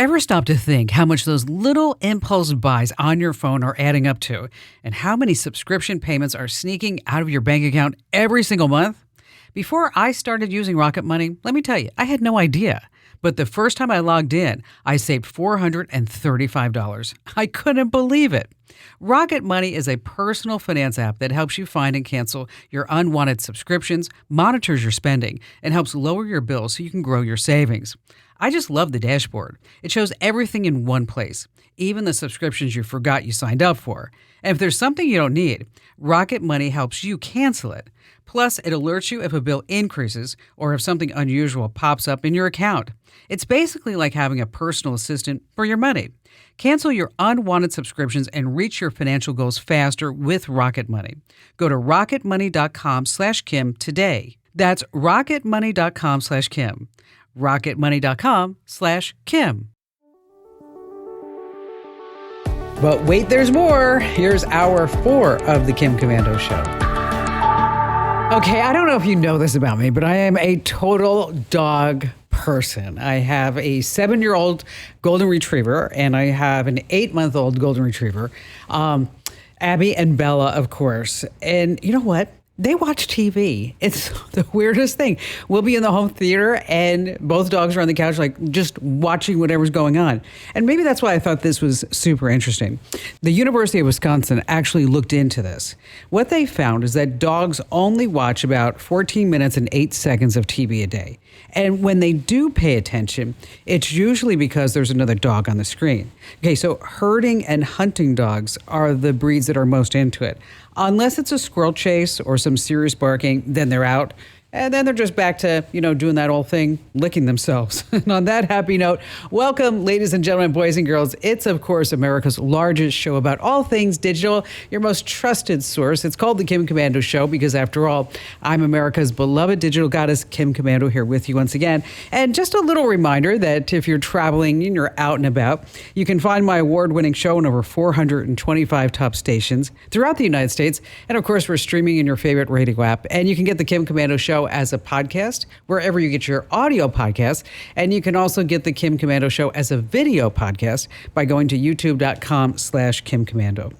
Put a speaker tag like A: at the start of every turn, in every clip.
A: Ever stop to think how much those little impulse buys on your phone are adding up to, and how many subscription payments are sneaking out of your bank account every single month? Before I started using Rocket Money, let me tell you, I had no idea. But the first time I logged in, I saved $435. I couldn't believe it. Rocket Money is a personal finance app that helps you find and cancel your unwanted subscriptions, monitors your spending, and helps lower your bills so you can grow your savings. I just love the dashboard. It shows everything in one place, even the subscriptions you forgot you signed up for. And if there's something you don't need, Rocket Money helps you cancel it. Plus, it alerts you if a bill increases or if something unusual pops up in your account. It's basically like having a personal assistant for your money. Cancel your unwanted subscriptions and reach your financial goals faster with Rocket Money. Go to rocketmoney.com/Kim today. That's rocketmoney.com/Kim. rocketmoney.com/Kim. But wait, there's more. Here's hour 4 of the Kim Komando Show. Okay, I don't know if you know this about me, but I am a total dog person. I have a 7-year-old golden retriever, and I have an 8-month-old golden retriever, Abby and Bella, of course. And you know what? They watch TV. It's the weirdest thing. We'll be in the home theater and both dogs are on the couch, like just watching whatever's going on. And maybe that's why I thought this was super interesting. The University of Wisconsin actually looked into this. What they found is that dogs only watch about 14 minutes and 8 seconds of TV a day. And when they do pay attention, it's usually because there's another dog on the screen. Okay, so herding and hunting dogs are the breeds that are most into it. Unless it's a squirrel chase or some serious barking, then they're out. And then they're just back to, doing that old thing, licking themselves. And on that happy note, welcome, ladies and gentlemen, boys and girls. It's, of course, America's largest show about all things digital, your most trusted source. It's called The Kim Komando Show because, after all, I'm America's beloved digital goddess, Kim Komando, here with you once again. And just a little reminder that if you're traveling and you're out and about, you can find my award-winning show in over 425 top stations throughout the United States. And, of course, we're streaming in your favorite radio app. And you can get The Kim Komando Show as a podcast, wherever you get your audio podcasts. And you can also get the Kim Komando Show as a video podcast by going to youtube.com/Kim Komando.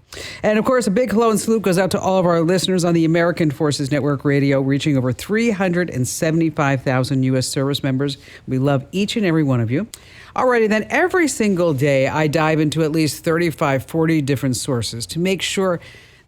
A: And of course, a big hello and salute goes out to all of our listeners on the American Forces Network Radio, reaching over 375,000 U.S. service members. We love each and every one of you. Alrighty, then every single day I dive into at least 35, 40 different sources to make sure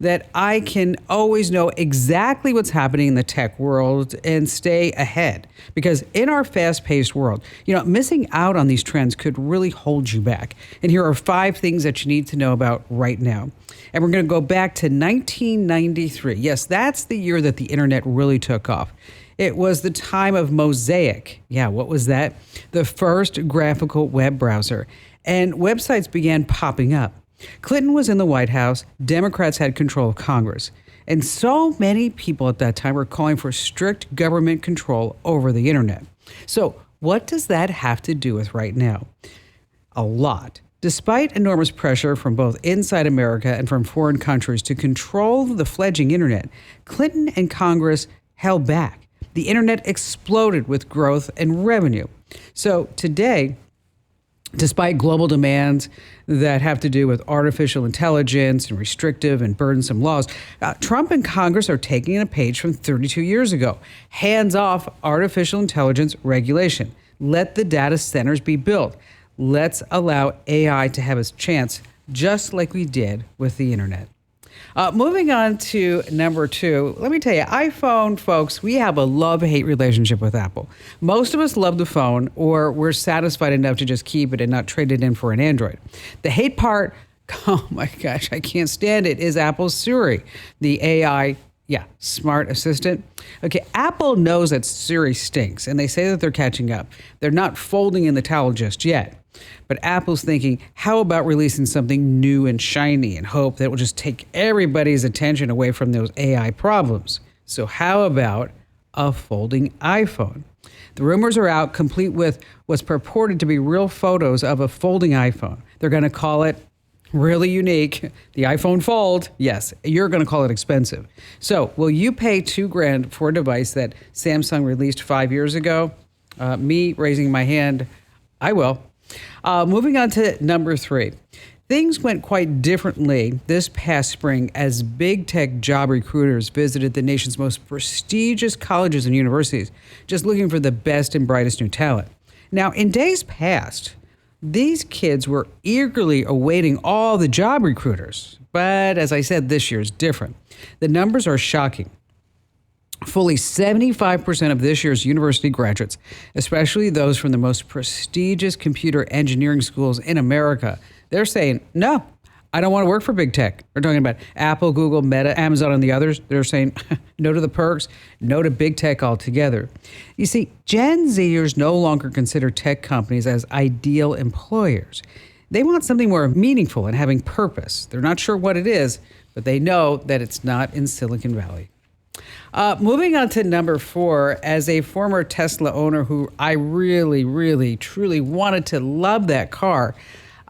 A: that I can always know exactly what's happening in the tech world and stay ahead. Because in our fast-paced world, missing out on these trends could really hold you back. And here are 5 things that you need to know about right now. And we're going to go back to 1993. Yes, that's the year that the internet really took off. It was the time of Mosaic. Yeah, what was that? The first graphical web browser. And websites began popping up. Clinton was in the White House. Democrats had control of Congress. And so many people at that time were calling for strict government control over the internet. So what does that have to do with right now? A lot. Despite enormous pressure from both inside America and from foreign countries to control the fledgling internet, Clinton and Congress held back. The internet exploded with growth and revenue. So today, despite global demands that have to do with artificial intelligence and restrictive and burdensome laws, Trump and Congress are taking a page from 32 years ago. Hands off artificial intelligence regulation. Let the data centers be built. Let's allow AI to have its chance, just like we did with the internet. Moving on to number 2, let me tell you, iPhone folks, we have a love-hate relationship with Apple. Most of us love the phone, or we're satisfied enough to just keep it and not trade it in for an Android. The hate part, oh my gosh, I can't stand it, is Apple's Siri, the AI smart assistant. Okay, Apple knows that Siri stinks, and they say that they're catching up. They're not folding in the towel just yet. But Apple's thinking, how about releasing something new and shiny and hope that will just take everybody's attention away from those AI problems? So how about a folding iPhone? The rumors are out, complete with what's purported to be real photos of a folding iPhone. They're going to call it really unique, the iPhone Fold. Yes, you're going to call it expensive. So will you pay $2,000 for a device that Samsung released 5 years ago? Me raising my hand, I will. Moving on to number 3. Things went quite differently this past spring as big tech job recruiters visited the nation's most prestigious colleges and universities, just looking for the best and brightest new talent. Now, in days past, these kids were eagerly awaiting all the job recruiters. But as I said, this year is different. The numbers are shocking. Fully 75% of this year's university graduates, especially those from the most prestigious computer engineering schools in America, they're saying, no, I don't want to work for big tech. We're talking about Apple, Google, Meta, Amazon, and the others. They're saying no to the perks, no to big tech altogether. You see, Gen Zers no longer consider tech companies as ideal employers. They want something more meaningful and having purpose. They're not sure what it is, but they know that it's not in Silicon Valley. Moving on to number 4, as a former Tesla owner who I really, truly wanted to love that car,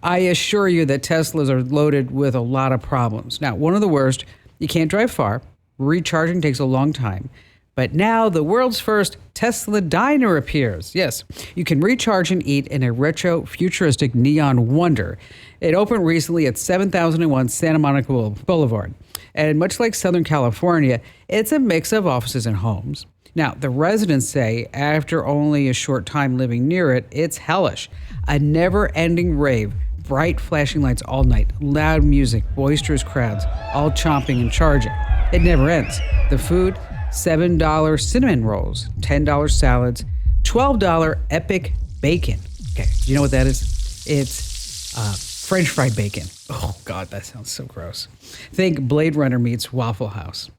A: I assure you that Teslas are loaded with a lot of problems. Now, one of the worst, you can't drive far. Recharging takes a long time. But now the world's first Tesla diner appears. Yes, you can recharge and eat in a retro futuristic neon wonder. It opened recently at 7001 Santa Monica Boulevard. And much like Southern California, it's a mix of offices and homes. Now, the residents say after only a short time living near it, it's hellish. A never-ending rave, bright flashing lights all night, loud music, boisterous crowds, all chomping and charging. It never ends. The food, $7 cinnamon rolls, $10 salads, $12 epic bacon. Okay, do you know what that is? It's French fried bacon. Oh, God, that sounds so gross. Think Blade Runner meets Waffle House.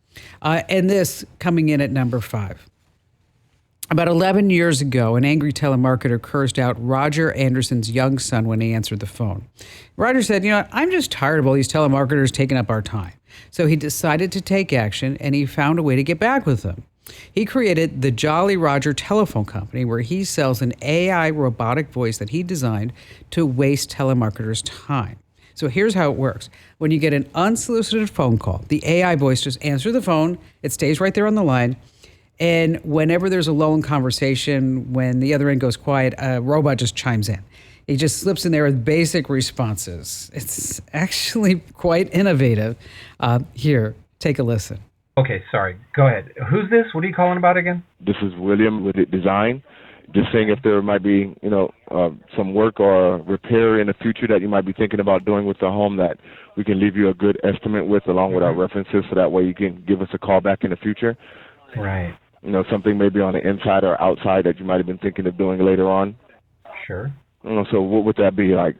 A: And this coming in at number 5. About 11 years ago, an angry telemarketer cursed out Roger Anderson's young son when he answered the phone. Roger said, you know what, I'm just tired of all these telemarketers taking up our time. So he decided to take action, and he found a way to get back with them. He created the Jolly Roger Telephone Company, where he sells an AI robotic voice that he designed to waste telemarketers' time. So here's how it works. When you get an unsolicited phone call, the AI voice just answers the phone. It stays right there on the line. And whenever there's a lull in conversation, when the other end goes quiet, a robot just chimes in. He just slips in there with basic responses. It's actually quite innovative. Here, take a listen.
B: Okay, sorry. Go ahead. Who's this? What are you calling about again?
C: This is William with Design. Just saying if there might be, some work or repair in the future that you might be thinking about doing with the home that we can leave you a good estimate with along with our references so that way you can give us a call back in the future.
B: Right.
C: Something maybe on the inside or outside that you might have been thinking of doing later on.
B: Sure.
C: So what would that be like,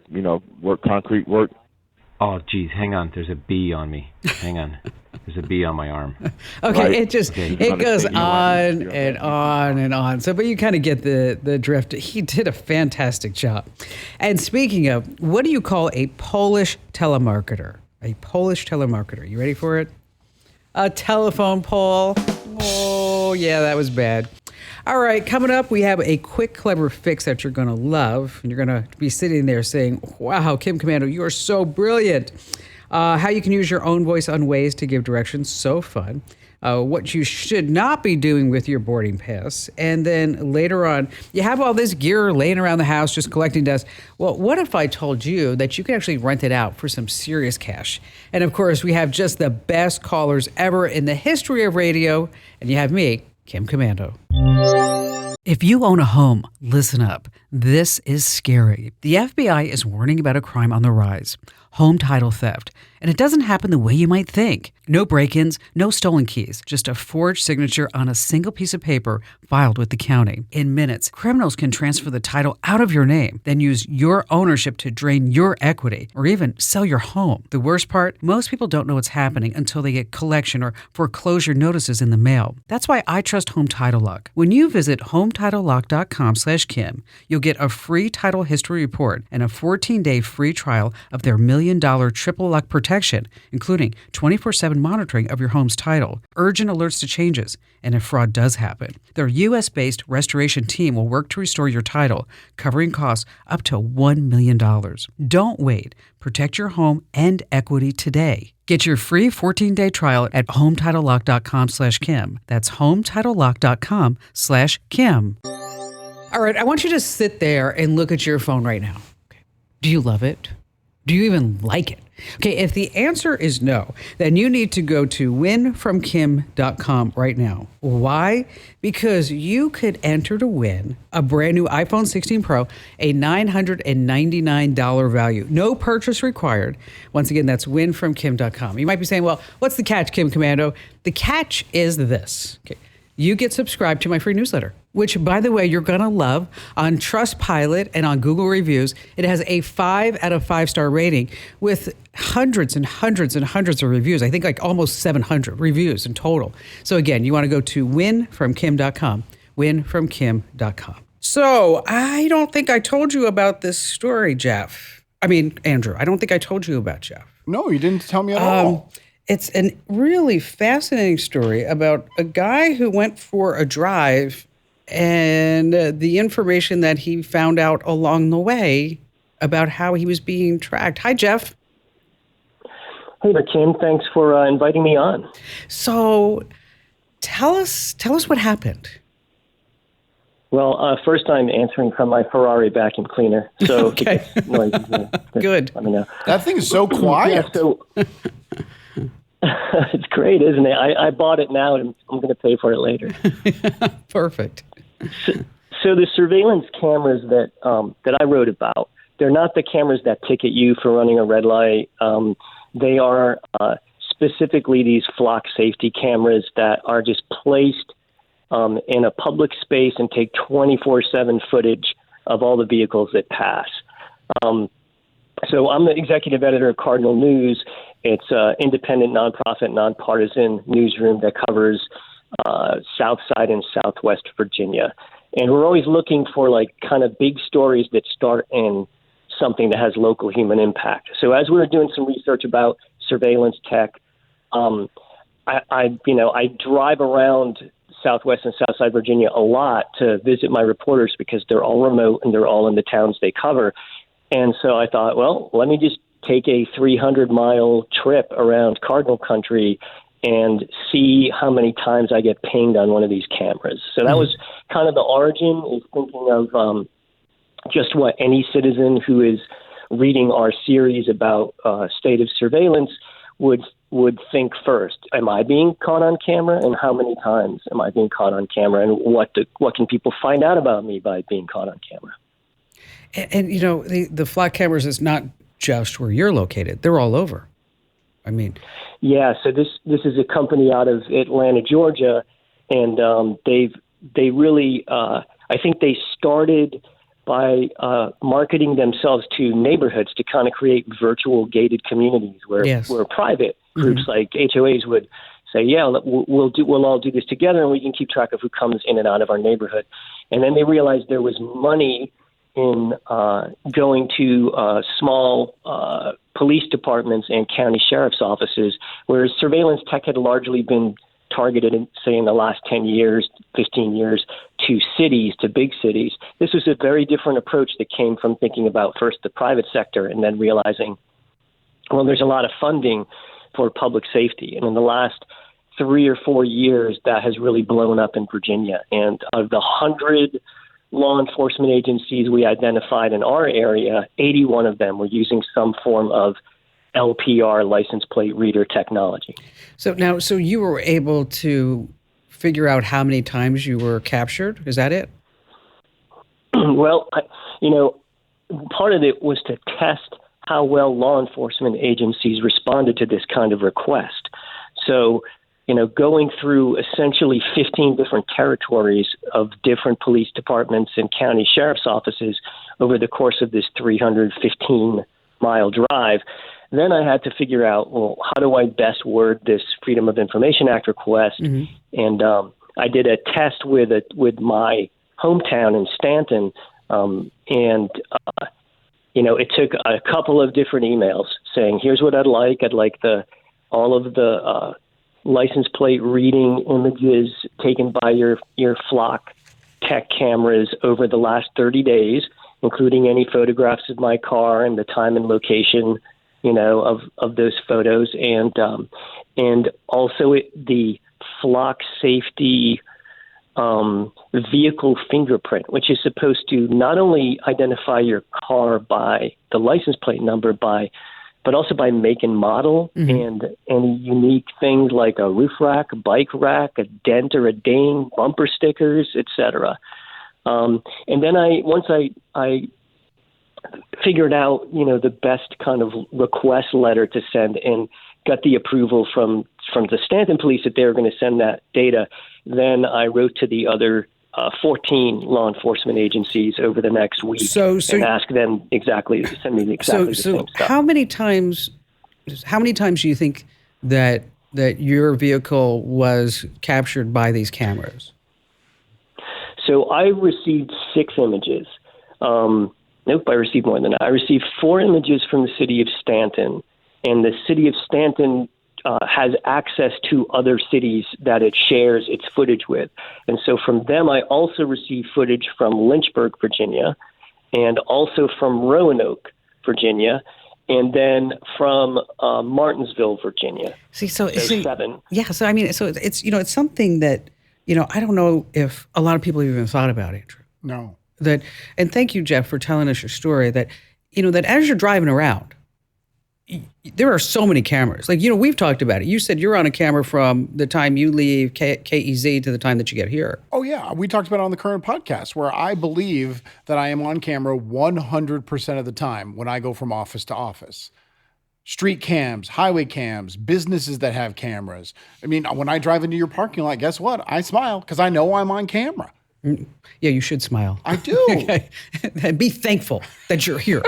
C: work, concrete work?
D: Oh, geez, hang on. There's a bee on me. Hang on. There's a bee on my arm.
A: Okay,
C: Right.
A: it goes on and on and on. So, but you kind of get the drift. He did a fantastic job. And speaking of, what do you call a Polish telemarketer? A Polish telemarketer. You ready for it? A telephone pole. Oh, yeah, that was bad. All right, coming up, we have a quick, clever fix that you're going to love. And you're going to be sitting there saying, wow, Kim Commando, you are so brilliant. How you can use your own voice on Waze to give directions, so fun. What you should not be doing with your boarding pass. And then later on, you have all this gear laying around the house just collecting dust. Well, what if I told you that you can actually rent it out for some serious cash? And of course, we have just the best callers ever in the history of radio. And you have me, Kim Commando. If you own a home, listen up. This is scary. The FBI is warning about a crime on the rise. Home title theft. And it doesn't happen the way you might think. No break-ins, no stolen keys, just a forged signature on a single piece of paper filed with the county. In minutes, criminals can transfer the title out of your name, then use your ownership to drain your equity or even sell your home. The worst part, most people don't know what's happening until they get collection or foreclosure notices in the mail. That's why I trust Home Title Lock. When you visit HometitleLock.com/Kim, you'll get a free title history report and a 14-day free trial of their $1 million triple lock protection, including 24/7 monitoring of your home's title, urgent alerts to changes, and if fraud does happen. Their U.S.-based restoration team will work to restore your title, covering costs up to $1 million. Don't wait. Protect your home and equity today. Get your free 14-day trial at HometitleLock.com/Kim. That's HometitleLock.com/Kim. All right, I want you to sit there and look at your phone right now. Do you love it? Do you even like it? Okay, if the answer is no, then you need to go to winfromkim.com right now. Why? Because you could enter to win a brand new iPhone 16 Pro, a $999 value. No purchase required. Once again, that's winfromkim.com. You might be saying, well, what's the catch, Kim Commando? The catch is this. Okay. You get subscribed to my free newsletter, which, by the way, you're going to love. On Trustpilot and on Google Reviews, it has a 5 out of 5-star rating with hundreds and hundreds and hundreds of reviews. I think like almost 700 reviews in total. So again, you want to go to winfromkim.com, winfromkim.com. So I don't think I told you about this story, Andrew. I don't think I told you about Jeff.
E: No, you didn't tell me at all.
A: It's a really fascinating story about a guy who went for a drive and the information that he found out along the way about how he was being tracked. Hi, Jeff.
F: Hey there, Kim. Thanks for inviting me on.
A: So tell us what happened.
F: Well, first I'm answering from my Ferrari vacuum cleaner. So
A: okay.
F: If it gets noisy,
A: Good.
F: Let me know.
E: That thing is so quiet.
F: Yeah, so it's great, isn't it? I bought it now, and I'm going to pay for it later.
A: Perfect.
F: So the surveillance cameras that I wrote about, they're not the cameras that ticket you for running a red light. They are specifically these flock safety cameras that are just placed in a public space and take 24/7 footage of all the vehicles that pass. So I'm the executive editor of Cardinal News. It's an independent, nonprofit, nonpartisan newsroom that covers Southside and Southwest Virginia. And we're always looking for like kind of big stories that start in something that has local human impact. So as we were doing some research about surveillance tech, I drive around Southwest and Southside Virginia a lot to visit my reporters because they're all remote and they're all in the towns they cover. And so I thought, well, let me just take a 300-mile trip around Cardinal Country and see how many times I get pinged on one of these cameras. So that was kind of the origin, is thinking of just what any citizen who is reading our series about state of surveillance would think first. Am I being caught on camera, and how many times am I being caught on camera, and what can people find out about me by being caught on camera?
A: And you know, the flock cameras is not just where you're located. They're all over. I mean,
F: yeah. So this is a company out of Atlanta, Georgia, and they really I think they started by marketing themselves to neighborhoods to kind of create virtual gated communities where private groups like HOAs would say, yeah, we'll all do this together, and we can keep track of who comes in and out of our neighborhood. And then they realized there was money in going to small police departments and county sheriff's offices, whereas surveillance tech had largely been targeted, say, in the last 10 years, 15 years, to cities, to big cities. This was a very different approach that came from thinking about first the private sector and then realizing, well, there's a lot of funding for public safety. And in the last 3 or 4 years, that has really blown up in Virginia. And of the 100 law enforcement agencies we identified in our area, 81 of them were using some form of LPR, license plate reader technology.
A: So you were able to figure out how many times you were captured? Is that it?
F: Well, part of it was to test how well law enforcement agencies responded to this kind of request. So, going through essentially 15 different territories of different police departments and county sheriff's offices over the course of this 315-mile drive, then I had to figure out, well, how do I best word this Freedom of Information Act request? Mm-hmm. And I did a test with my hometown in Stanton, it took a couple of different emails saying, here's what I'd like. I'd like all of the license plate reading images taken by your flock tech cameras over the last 30 days, including any photographs of my car and the time and location, of those photos, and also the flock safety vehicle fingerprint, which is supposed to not only identify your car by the license plate number, but also by make and model, and any unique things like a roof rack, a bike rack, a dent or a ding, bumper stickers, etc. And then once I figured out, the best kind of request letter to send and got the approval from the Stanton police that they were going to send that data, then I wrote to the other 14 law enforcement agencies over the next week and asked them exactly to send me the same stuff.
A: How many times do you think that your vehicle was captured by these cameras?
F: So I received 6 images. Nope, I received more than that. I received 4 images from the city of Stanton, and the city of Stanton has access to other cities that it shares its footage with. And so from them, I also received footage from Lynchburg, Virginia, and also from Roanoke, Virginia, and then from Martinsville, Virginia. So 7.
A: Yeah, so I mean, so it's it's something that, I don't know if a lot of people even thought about, Andrew.
E: No.
A: And thank you, Jeff, for telling us your story, that as you're driving around, there are so many cameras. Like, we've talked about it. You said you're on a camera from the time you leave KEZ to the time that you get here.
E: Oh, yeah. We talked about it on the current podcast, where I believe that I am on camera 100% of the time when I go from office to office. Street cams, highway cams, businesses that have cameras. I mean, when I drive into your parking lot, guess what? I smile because I know I'm on camera.
A: Yeah, you should smile.
E: I do.
A: Okay. And be thankful that you're here.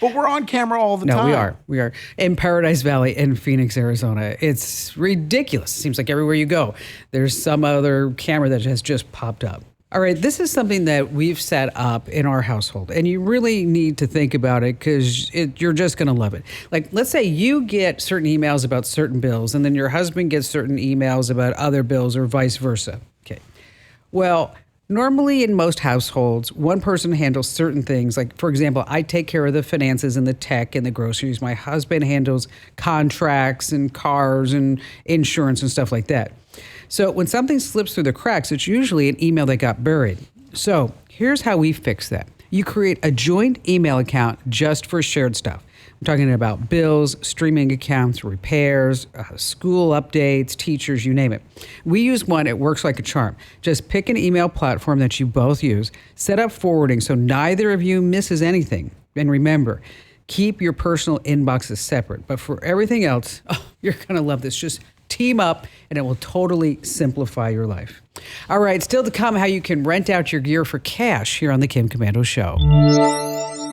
E: But we're on camera all the time.
A: No, we are. In Paradise Valley in Phoenix, Arizona. It's ridiculous. It seems like everywhere you go, there's some other camera that has just popped up. All right, this is something that we've set up in our household, and you really need to think about it because you're just going to love it. Like, let's say you get certain emails about certain bills, and then your husband gets certain emails about other bills or vice versa. Okay. Well, normally in most households, one person handles certain things. Like, for example, I take care of the finances and the tech and the groceries. My husband handles contracts and cars and insurance and stuff like that. So when something slips through the cracks, it's usually an email that got buried. So here's how we fix that. You create a joint email account just for shared stuff. I'm talking about bills, streaming accounts, repairs, school updates, teachers, you name it. We use one. It works like a charm. Just pick an email platform that you both use, set up forwarding so neither of you misses anything. And remember, keep your personal inboxes separate. But for everything else, you're going to love this. Just team up and it will totally simplify your life. All right, still to come, how you can rent out your gear for cash here on the Kim Komando Show.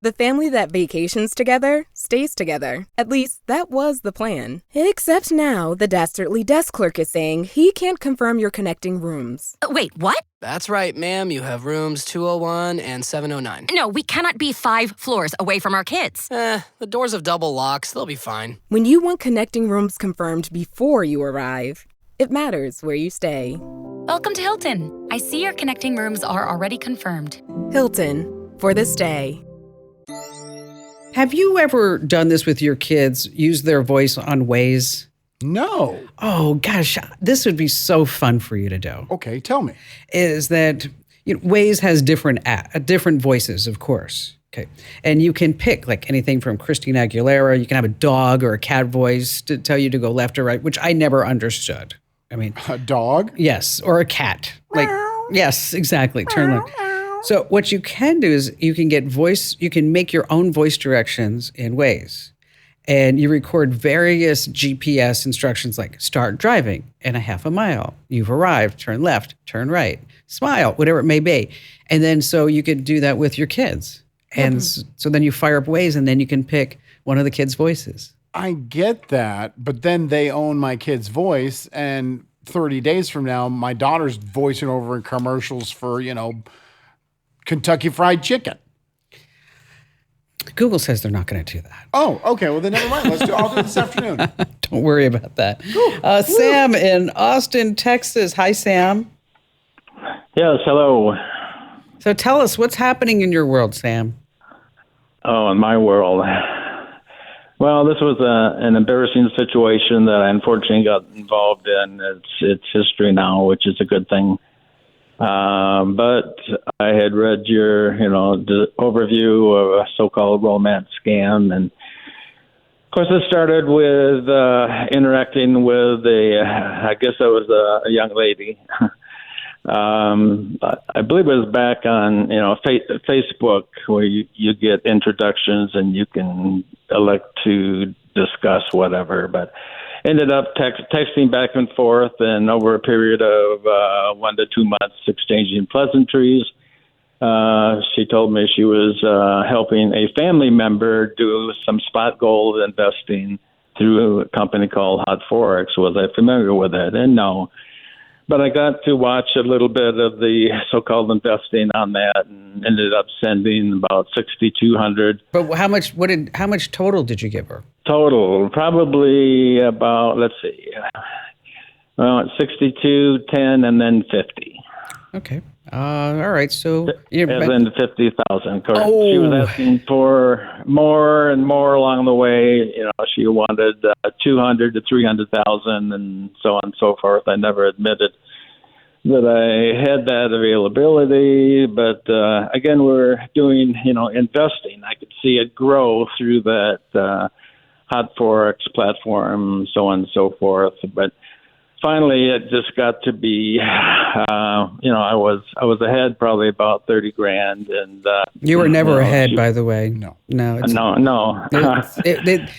G: The family that vacations together stays together. At least, that was the plan. Except now, the dastardly desk clerk is saying he can't confirm your connecting rooms.
H: Wait, what?
I: That's right, ma'am. You have rooms 201 and 709.
H: No, we cannot be 5 floors away from our kids.
I: The doors have double locks. They'll be fine.
G: When you want connecting rooms confirmed before you arrive, it matters where you stay.
J: Welcome to Hilton. I see your connecting rooms are already confirmed.
G: Hilton, for the stay.
A: Have you ever done this with your kids, use their voice on Waze?
E: No.
A: Oh, gosh, this would be so fun for you to do.
E: Okay, tell me.
A: Is that Waze has different voices, of course. Okay. And you can pick like anything from Christina Aguilera. You can have a dog or a cat voice to tell you to go left or right, which I never understood. I mean,
E: a dog?
A: Yes, or a cat. Like, yes, exactly. Turn left. So what you can do is you can make your own voice directions in Waze. And you record various GPS instructions like start driving in a half a mile. You've arrived, turn left, turn right, smile, whatever it may be. And then so you could do that with your kids. And so then you fire up Waze and then you can pick one of the kids' voices.
E: I get that, but then they own my kid's voice. And 30 days from now, my daughter's voicing over in commercials for, Kentucky Fried Chicken.
A: Google says they're not going to do that.
E: Oh, okay. Well, then never mind. I'll do it this afternoon.
A: Don't worry about that. Sam in Austin, Texas. Hi, Sam.
K: Yes, hello.
A: So tell us, what's happening in your world, Sam?
K: Oh, in my world. Well, this was an embarrassing situation that I unfortunately got involved in. It's history now, which is a good thing. But I had read your, the overview of a so-called romance scam, and of course, it started with interacting with I guess it was a young lady. I believe it was back on, Facebook, where you get introductions and you can elect to discuss whatever. But ended up texting back and forth, and over a period of 1 to 2 months, exchanging pleasantries. She told me she was helping a family member do some spot gold investing through a company called Hot Forex. Was I familiar with it? And no. But I got to watch a little bit of the so-called investing on that, and ended up sending about $6,200.
A: But how much total did you give her?
K: Total, probably about, let's see, 62, 10, and then 50.
A: Okay. All right. So
K: and then 50,000. Oh. She was asking for more and more along the way. She wanted 200 to 300,000, and so on and so forth. I never admitted that I had that availability, but again, we're doing investing. I could see it grow through that Hot Forex platform, so on and so forth. But finally, it just got to be, I was ahead probably about 30 grand, and
A: you were never ahead, by the way.
K: No.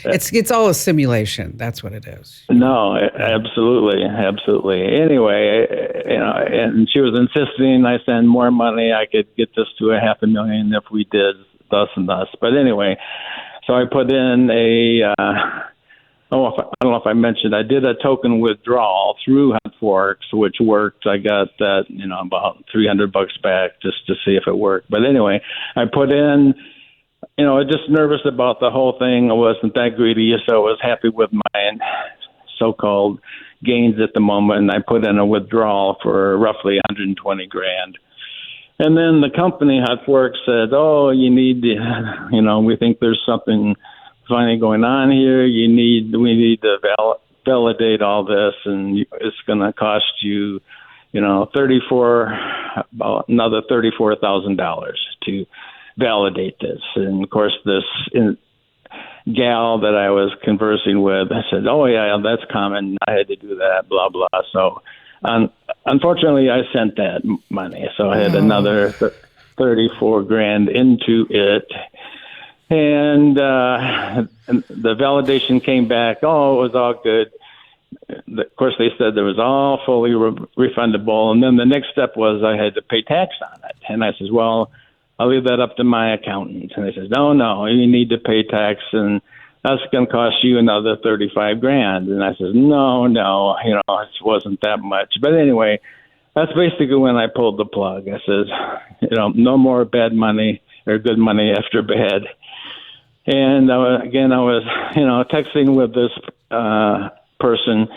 A: It's all a simulation. That's what it is.
K: No, absolutely. Anyway, and she was insisting I send more money. I could get this to $500,000 if we did thus and thus. But anyway, so I put in I don't know if I mentioned, I did a token withdrawal through Hot Forex, which worked. I got that, about $300 back just to see if it worked. But anyway, I put in, just nervous about the whole thing. I wasn't that greedy, so I was happy with my so-called gains at the moment. And I put in a withdrawal for roughly 120 grand. And then the company, Hot Forex, said, "Oh, you need, we think there's something funny going on here. We need to validate all this, and it's going to cost you, about another $34,000 to validate this." And of course, this gal that I was conversing with, I said, "Oh yeah, that's common. I had to do that." Blah blah. So, unfortunately, I sent that money, so I had another 34 grand into it. And the validation came back. Oh, it was all good. Of course, they said it was all fully refundable. And then the next step was I had to pay tax on it. And I said, "Well, I'll leave that up to my accountant." And they said, No, you need to pay tax, and that's going to cost you another 35 grand. And I said, No, it wasn't that much. But anyway, that's basically when I pulled the plug. I said, no more bad money or good money after bad. And again, I was, texting with this person,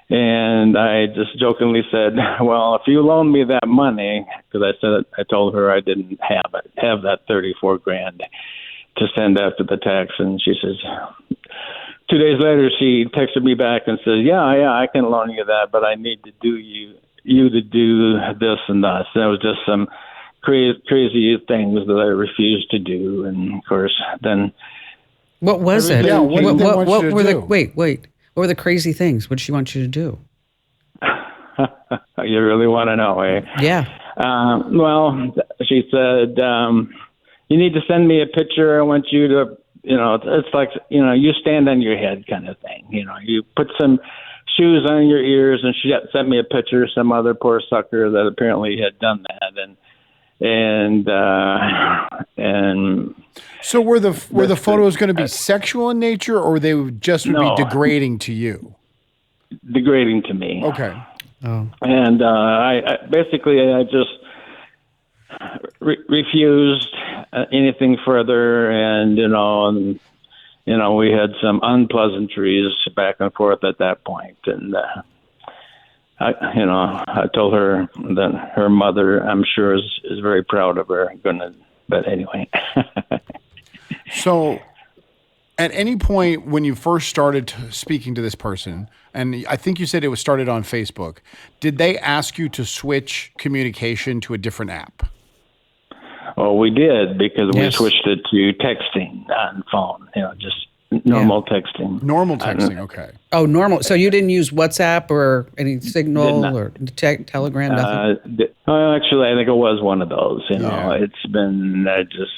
K: and I just jokingly said, "Well, if you loan me that money," because I told her I didn't have that 34 grand to send after the tax, and she says, 2 days later, she texted me back and says, "Yeah, I can loan you that, but I need to do you to do this and that." So it was just some crazy things that I refused to do, and of course, then
A: what was it?
E: Yeah, what were the
A: wait? What were the crazy things? What did she want you to do?
K: You really want to know, eh?
A: Yeah.
K: Well, she said, "You need to send me a picture. I want you to, it's like, you stand on your head kind of thing. You put some shoes on your ears," and she sent me a picture of some other poor sucker that apparently had done that, and
E: so were the photos going to be sexual in nature, or they just would be degrading to you?
K: Degrading to me.
E: Okay.
K: Oh. And I basically just refused anything further, and we had some unpleasantries back and forth at that point, and I told her that her mother, I'm sure, is very proud of her. But anyway.
E: So, At any point when you first started speaking to this person, and I think you said it was started on Facebook, did they ask you to switch communication to a different app?
K: Oh, we did, because we
A: Yes.
K: switched it to texting on phone, just normal texting.
E: Normal texting, okay.
A: Oh, normal. So you didn't use WhatsApp or any Signal or Telegram, nothing?
K: Actually, I think it was one of those.
E: Yeah.
K: It's been just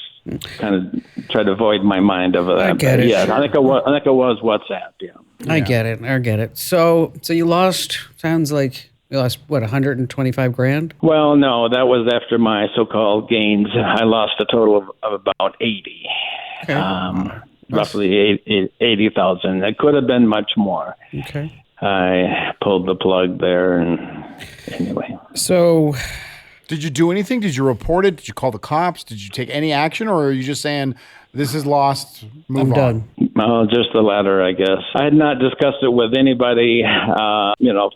K: kind of tried to avoid my mind of that.
A: I get it.
K: Yeah, I think it was WhatsApp. Yeah.
A: I get it. So you lost, sounds like you lost, what, 125 grand?
K: Well, no, that was after my so-called gains. I lost a total of about 80.
A: Okay.
K: Roughly 80,000. It could have been much more.
A: Okay.
K: I pulled the plug there, and anyway.
A: So,
E: did you do anything? Did you report it? Did you call the cops? Did you take any action, or are you just saying this is lost? Move on.
A: done.
K: Well, just the latter, I guess. I had not discussed it with anybody.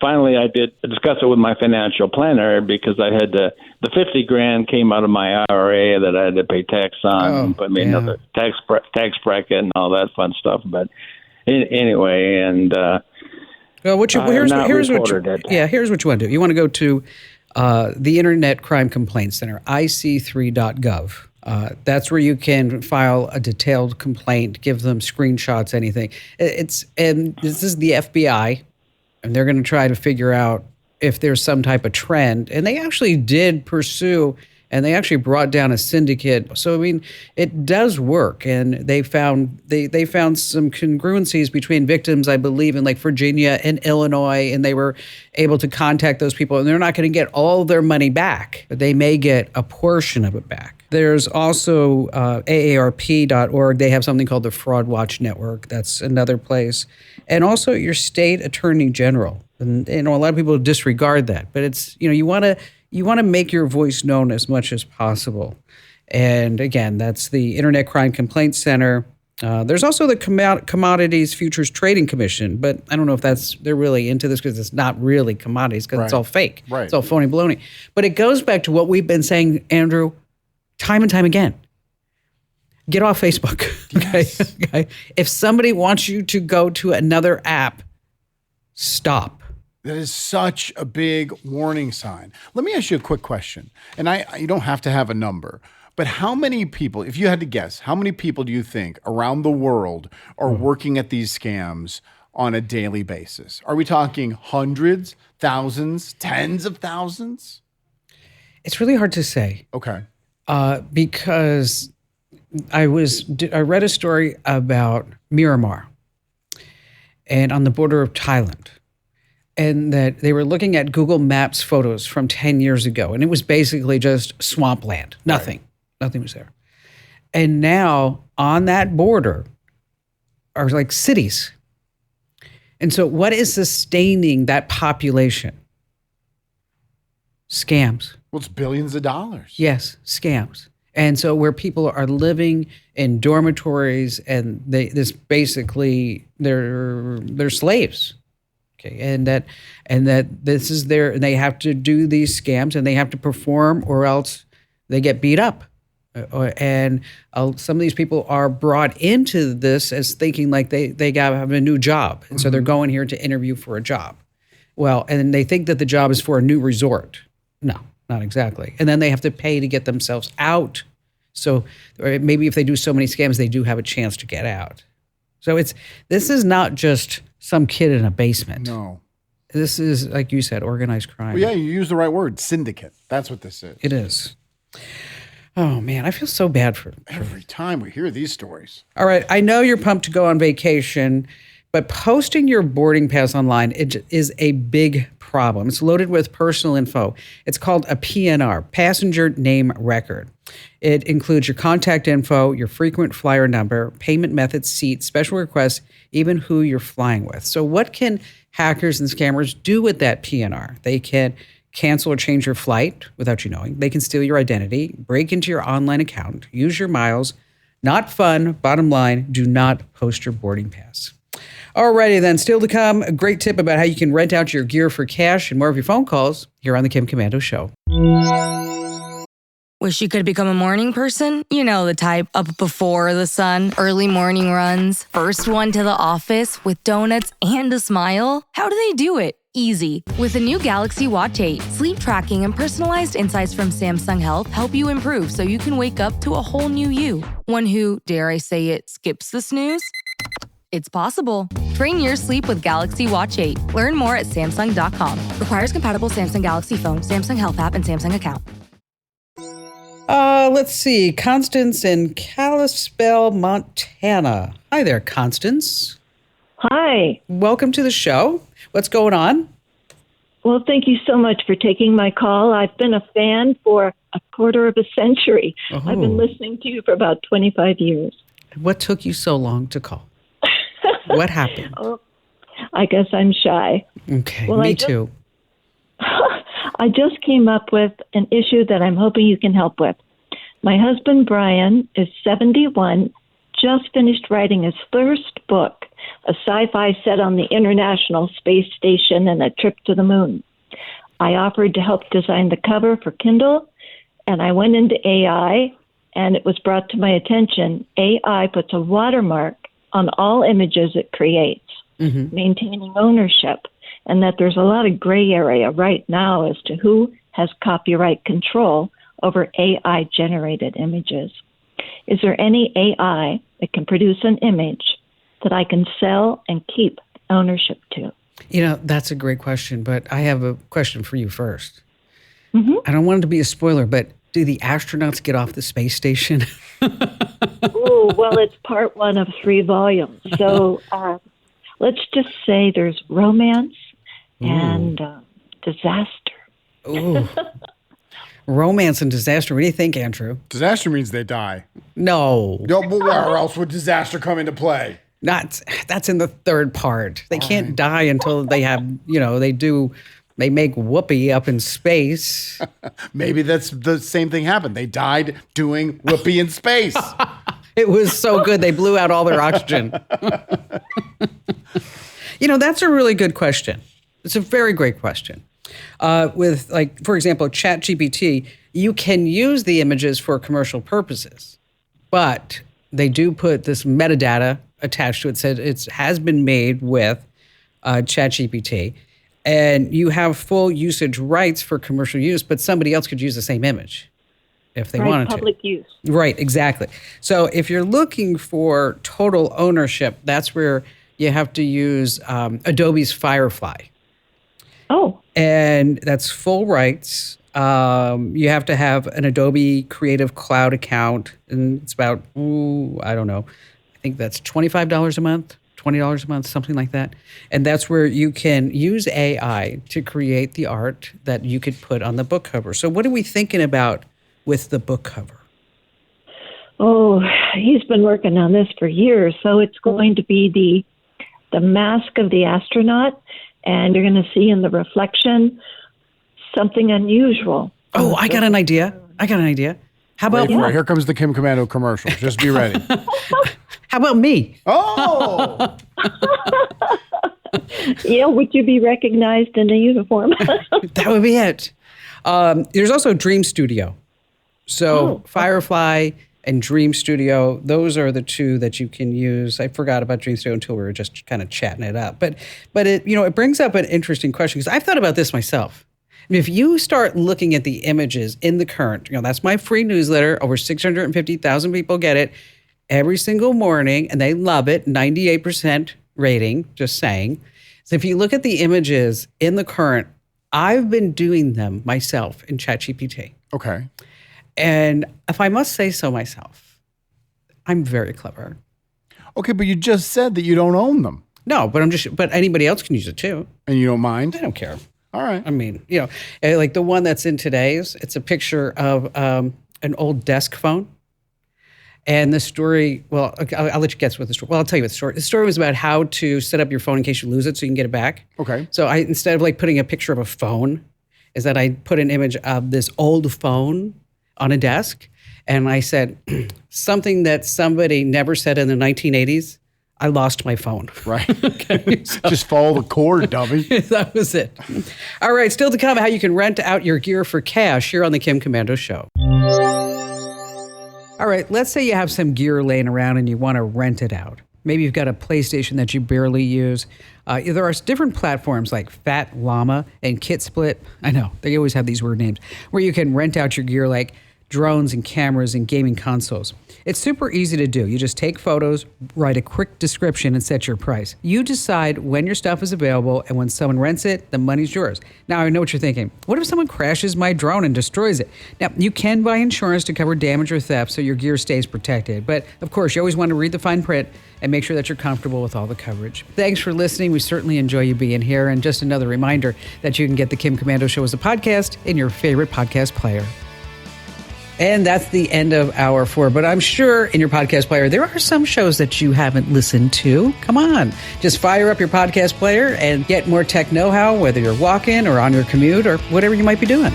K: Finally, I did discuss it with my financial planner, because I had the 50 grand came out of my IRA that I had to pay tax on, and put me another tax bracket and all that fun stuff. But anyway, and
A: well, here's what you want to do. You want to go to the Internet Crime Complaint Center, ic3.gov. That's where you can file a detailed complaint, give them screenshots, anything. And this is the FBI, and they're going to try to figure out if there's some type of trend. And they actually did pursue, and they actually brought down a syndicate. So, I mean, it does work. And they found some congruencies between victims, I believe, in like Virginia and Illinois, and they were able to contact those people. And they're not going to get all their money back, but they may get a portion of it back. There's also AARP.org. They have something called the Fraud Watch Network. That's another place. And also your state attorney general. And a lot of people disregard that, but it's, you want to make your voice known as much as possible. And again, that's the Internet Crime Complaint Center. There's also the Commodities Futures Trading Commission, but I don't know if they're really into this, because it's not really commodities, because it's all fake.
E: Right.
A: It's all phony baloney. But it goes back to what we've been saying, Andrew, time and time again. Get off Facebook. Okay?
E: Yes.
A: Okay. If somebody wants you to go to another app, stop.
E: That is such a big warning sign. Let me ask you a quick question. And you don't have to have a number, but how many people, if you had to guess, how many people do you think around the world are working at these scams on a daily basis? Are we talking hundreds, thousands, tens of thousands?
A: It's really hard to say.
E: Okay.
A: Because I read a story about Myanmar and on the border of Thailand, and that they were looking at Google Maps photos from 10 years ago, and it was basically just swampland. Nothing. Nothing was there. And now on that border are like cities. And so what is sustaining that population? Scams.
E: Well, it's billions of dollars.
A: Yes, scams. And so where people are living in dormitories, and they're slaves. Okay, and that this is and they have to do these scams, and they have to perform, or else they get beat up. And some of these people are brought into this as thinking like they got to have a new job, and so they're going here to interview for a job. Well, and they think that the job is for a new resort. No, not exactly. And then they have to pay to get themselves out. So or maybe if they do so many scams, they do have a chance to get out. So this is not just some kid in a basement.
E: No.
A: This is, like you said, organized crime.
E: Well, yeah, you use the right word, syndicate. That's what this is.
A: It is. Oh, man, I feel so bad for
E: every time we hear these stories.
A: All right, I know you're pumped to go on vacation, but posting your boarding pass online is a big problem. It's loaded with personal info. It's called a PNR, Passenger Name Record. It includes your contact info, your frequent flyer number, payment method, seat, special requests, even who you're flying with. So what can hackers and scammers do with that PNR? They can cancel or change your flight without you knowing. They can steal your identity, break into your online account, use your miles. Not fun. Bottom line, do not post your boarding pass. Alrighty then, still to come, a great tip about how you can rent out your gear for cash and more of your phone calls here on the Kim Komando Show.
J: Wish you could become a morning person? You know the type, up before the sun, early morning runs, first one to the office with donuts and a smile. How do they do it? Easy. With the new Galaxy Watch 8, sleep tracking and personalized insights from Samsung Health help you improve so you can wake up to a whole new you. One who, dare I say it, skips the snooze? It's possible. Train your sleep with Galaxy Watch 8. Learn more at Samsung.com. Requires compatible Samsung Galaxy phone, Samsung Health app, and Samsung account.
A: Let's see. Constance in Kalispell, Montana. Hi there, Constance.
L: Hi.
A: Welcome to the show. What's going on?
L: Well, thank you so much for taking my call. I've been a fan for a quarter of a century.
A: Oh.
L: I've been listening to you for about 25 years.
A: What took you so long to call? What happened?
L: Oh, I guess I'm shy.
A: Okay,
L: well,
A: me too.
L: I just came up with an issue that I'm hoping you can help with. My husband, Brian, is 71, just finished writing his first book, a sci-fi set on the International Space Station and a trip to the moon. I offered to help design the cover for Kindle, and I went into AI, and it was brought to my attention, AI puts a watermark on all images it creates, maintaining ownership, and that there's a lot of gray area right now as to who has copyright control over AI-generated images. Is there any AI that can produce an image that I can sell and keep ownership to?
A: You know, that's a great question, but I have a question for you first. I don't want it to be a spoiler, but do the astronauts get off the space station?
L: Oh, well, it's part 1 of 3 volumes. So let's just say there's romance and disaster.
A: Ooh. Romance and disaster. What do you think, Andrew?
E: Disaster means they die.
A: No.
E: No, but where else would disaster come into play?
A: That's in the third part. They can't die until they have, they make whoopee up in space.
E: Maybe that's the same thing happened. They died doing whoopee in space.
A: It was so good. They blew out all their oxygen. That's a really good question. It's a very great question. With, like, for example, ChatGPT, you can use the images for commercial purposes, but they do put this metadata attached to it. Said it has been made with ChatGPT, and you have full usage rights for commercial use, but somebody else could use the same image if they wanted to.
L: Public use.
A: Right, exactly. So if you're looking for total ownership, that's where you have to use Adobe's Firefly.
L: Oh.
A: And that's full rights. You have to have an Adobe Creative Cloud account, and it's about, I don't know, I think that's $25 a month, $20 a month, something like that. And that's where you can use AI to create the art that you could put on the book cover. So what are we thinking about with the book cover?
L: Oh, he's been working on this for years. So it's going to be the mask of the astronaut, and you're going to see in the reflection something unusual.
A: Oh, I got an idea. How about
E: Here comes the Kim Commando commercial. Just be ready.
A: How about me?
E: Oh!
L: Yeah, would you be recognized in a uniform?
A: That would be it. There's also Dream Studio. So Firefly and Dream Studio, those are the two that you can use. I forgot about Dream Studio until we were just kind of chatting it up. But it brings up an interesting question, because I've thought about this myself. I mean, if you start looking at the images in the current, that's my free newsletter. Over 650,000 people get it every single morning, and they love it. 98% rating, just saying. So if you look at the images in the current, I've been doing them myself in ChatGPT.
E: Okay.
A: And if I must say so myself, I'm very clever.
E: Okay, but you just said that you don't own them.
A: No, but anybody else can use it too.
E: And you don't mind?
A: I don't care.
E: All right.
A: I mean, like the one that's in today's, it's a picture of an old desk phone. And the story, well, I'll let you guess what the story, well, I'll tell you what the story. The story was about how to set up your phone in case you lose it so you can get it back.
E: Okay.
A: So instead of like putting a picture of a phone, is that I put an image of this old phone on a desk. And I said, something that somebody never said in the 1980s, I lost my phone.
E: Right.
A: Okay, so
E: just follow the cord, dummy.
A: That was it. All right, still to come, how you can rent out your gear for cash here on the Kim Commando Show. All right, let's say you have some gear laying around and you want to rent it out. Maybe you've got a PlayStation that you barely use. There are different platforms like Fat Llama and Kit Split. I know, they always have these weird names, where you can rent out your gear like drones and cameras and gaming consoles. It's super easy to do. You just take photos, write a quick description, and set your price. You decide when your stuff is available, and when someone rents it, the money's yours. Now, I know what you're thinking. What if someone crashes my drone and destroys it? Now, you can buy insurance to cover damage or theft so your gear stays protected. But, of course, you always want to read the fine print and make sure that you're comfortable with all the coverage. Thanks for listening. We certainly enjoy you being here. And just another reminder that you can get The Kim Commando Show as a podcast in your favorite podcast player. And that's the end of hour 4. But I'm sure in your podcast player, there are some shows that you haven't listened to. Come on. Just fire up your podcast player and get more tech know-how, whether you're walking or on your commute or whatever you might be doing.